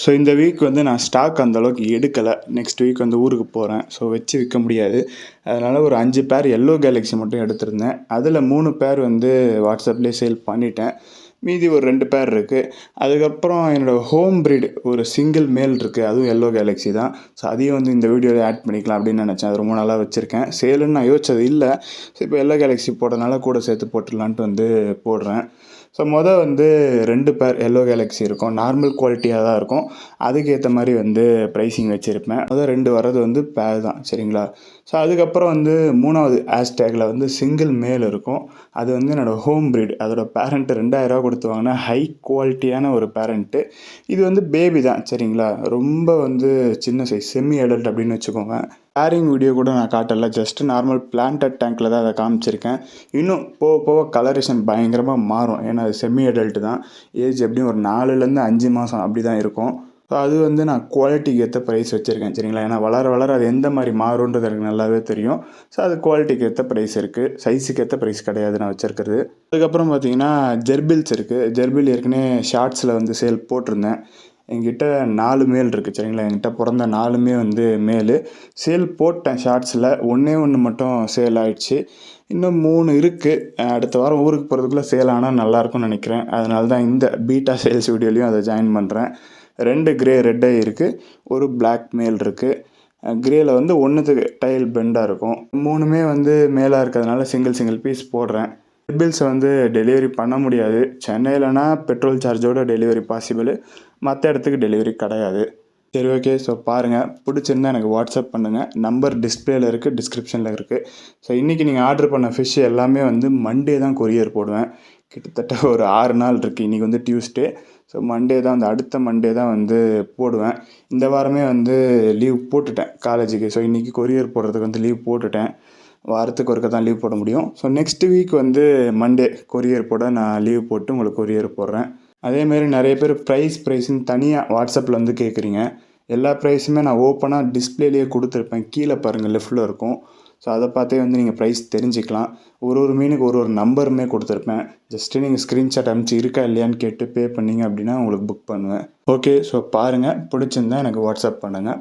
So இந்த week வந்து நான் ஸ்டாக் அந்தளவுக்கு எடுக்கலை. நெக்ஸ்ட் வீக் வந்து ஊருக்கு போகிறேன். ஸோ வச்சு விற்க முடியாது. அதனால் ஒரு 5 பேர் எல்லோ கேலக்ஸி மட்டும் எடுத்திருந்தேன். அதில் 3 பேர் வந்து வாட்ஸ்அப்லேயே சேல் பண்ணிட்டேன். மீதி ஒரு 2 பேர் இருக்குது. அதுக்கப்புறம் என்னோடய ஹோம் ப்ரீடு ஒரு சிங்கிள் மேல் இருக்குது. அதுவும் எல்லோ கேலக்ஸி தான். ஸோ அதையும் வந்து இந்த வீடியோவில் ஆட் பண்ணிக்கலாம் அப்படின்னு நினச்சேன். அது ரொம்ப நாளாக வச்சுருக்கேன். சேலுன்னு நான் யோசிச்சது இல்லை. ஸோ இப்போ எல்லோ கேலக்ஸி போட்டதுனால கூட சேர்த்து போட்டுடலான்ட்டு வந்து போடுறேன். ஸோ வந்து 2 பேர் எல்லோ கேலக்ஸி இருக்கும். நார்மல் குவாலிட்டியாக தான் இருக்கும். அதுக்கேற்ற மாதிரி வந்து ப்ரைஸிங் வச்சுருப்பேன். 2 வர்றது வந்து பேர் தான், சரிங்களா? ஸோ அதுக்கப்புறம் வந்து 3வது ஹேஷ்டேக்கில் வந்து சிங்கிள் மேல் இருக்கும். அது வந்து என்னோடய ஹோம் ப்ரீட். அதோட பேரண்ட்டு ரூ. 2000 கொடுத்து வாங்கினா ஹை குவாலிட்டியான ஒரு பேரண்ட்டு. இது வந்து பேபி தான், சரிங்களா? ரொம்ப வந்து சின்ன சைஸ், செமி அடல்ட் அப்படின்னு வச்சுக்கோங்க. பேரிங் வீடியோ கூட நான் காட்டலை. ஜஸ்ட் நார்மல் பிளான்டட் டேங்க்கில் தான் அதை காமிச்சிருக்கேன். இன்னும் போக போக கலரேஷன் பயங்கரமாக மாறும். ஏன்னா அது செமி அடல்ட்டு தான். ஏஜ் எப்படியும் ஒரு 4லேருந்து 5 மாதம் அப்படி தான் இருக்கும். ஸோ அது வந்து நான் குவாலிட்டிக்கு ஏற்ற ப்ரைஸ் வச்சுருக்கேன், சரிங்களா? ஏன்னா வளர வளர அது எந்த மாதிரி மாறுன்றது எனக்கு நல்லாவே தெரியும். ஸோ அது குவாலிட்டிக்கு ஏற்ற ப்ரைஸ் இருக்குது. சைஸுக்கு ஏற்ற ப்ரைஸ் கிடையாது நான் வச்சுருக்கிறது. அதுக்கப்புறம் பார்த்தீங்கன்னா ஜெர்பில்ஸ் இருக்குது. ஜெர்பில் ஏற்கனவே ஷார்ட்ஸில் வந்து சேல் போட்டிருந்தேன். என்கிட்ட 4 மேல் இருக்குது, சரிங்களா? என்கிட்ட பிறந்த 4மே வந்து மேலு. சேல் போட்டேன் ஷார்ட்ஸில். ஒன்று மட்டும் சேல் ஆகிடுச்சு. இன்னும் 3 இருக்குது. அடுத்த வாரம் ஊருக்கு போகிறதுக்குள்ளே சேல் ஆனால் நல்லாயிருக்கும்னு நினைக்கிறேன். அதனால தான் இந்த பீட்டா சேல்ஸ் வீடியோலையும் அதை ஜாயின் பண்ணுறேன். 2 கிரே ரெட் ஐ இருக்குது. ஒரு பிளாக் மேல் இருக்குது. கிரேயில் வந்து ஒன்றுத்துக்கு டைல் பெண்டாக இருக்கும். 3மே வந்து மேலாக இருக்கிறதுனால சிங்கிள் பீஸ் போடுறேன். பில்ஸை வந்து டெலிவரி பண்ண முடியாது. சென்னையிலனா பெட்ரோல் சார்ஜோட டெலிவரி பாசிபிள். மற்ற இடத்துக்கு டெலிவரி கிடையாது. சரி, ஓகே. ஸோ பாருங்கள், பிடிச்சிருந்தா எனக்கு வாட்ஸ்அப் பண்ணுங்கள். நம்பர் டிஸ்பிளேயில் இருக்குது, டிஸ்கிரிப்ஷனில் இருக்குது. ஸோ இன்றைக்கி நீங்கள் ஆர்டர் பண்ண ஃபிஷ் எல்லாமே வந்து மண்டே தான் கொரியர் போடுவேன். கிட்டத்தட்ட ஒரு 6 நாள் இருக்குது. இன்றைக்கி வந்து டியூஸ்டே. ஸோ மண்டே தான், அந்த அடுத்த மண்டே தான் வந்து போடுவேன். இந்த வாரமே வந்து லீவ் போட்டுட்டேன் காலேஜுக்கு. ஸோ இன்றைக்கி கொரியர் போடுறதுக்கு வந்து லீவ் போட்டுட்டேன். வாரத்துக்கு ஒருக்க தான் லீவ் போட முடியும். ஸோ நெக்ஸ்ட் வீக் வந்து மண்டே கொரியர் போட நான் லீவ் போட்டு உங்களுக்கு கொரியர் போடுறேன். அதேமாரி நிறைய பேர் ப்ரைஸ்ன்னு தனியாக வாட்ஸ்அப்பில் வந்து கேட்குறீங்க. எல்லா ப்ரைஸுமே நான் ஓப்பனாக டிஸ்பிளேலேயே கொடுத்துருப்பேன். கீழே பாருங்கள், லெஃப்ட்டில் இருக்கும். ஸோ அதை பார்த்தே வந்து நீங்கள் ப்ரைஸ் தெரிஞ்சுக்கலாம். ஒரு மீனுக்கு ஒரு நம்பருமே கொடுத்துருப்பேன். ஜஸ்ட்டு நீங்கள் ஸ்க்ரீன்ஷாட் அனுப்பிச்சு இருக்கா இல்லையான்னு கேட்டு பே பண்ணிங்க அப்படின்னா உங்களுக்கு புக் பண்ணுவேன். ஓகே. ஸோ பாருங்கள், பிடிச்சிருந்தா எனக்கு வாட்ஸ்அப் பண்ணுங்கள்.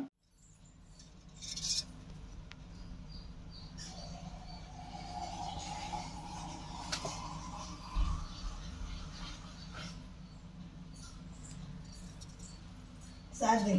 Saturday.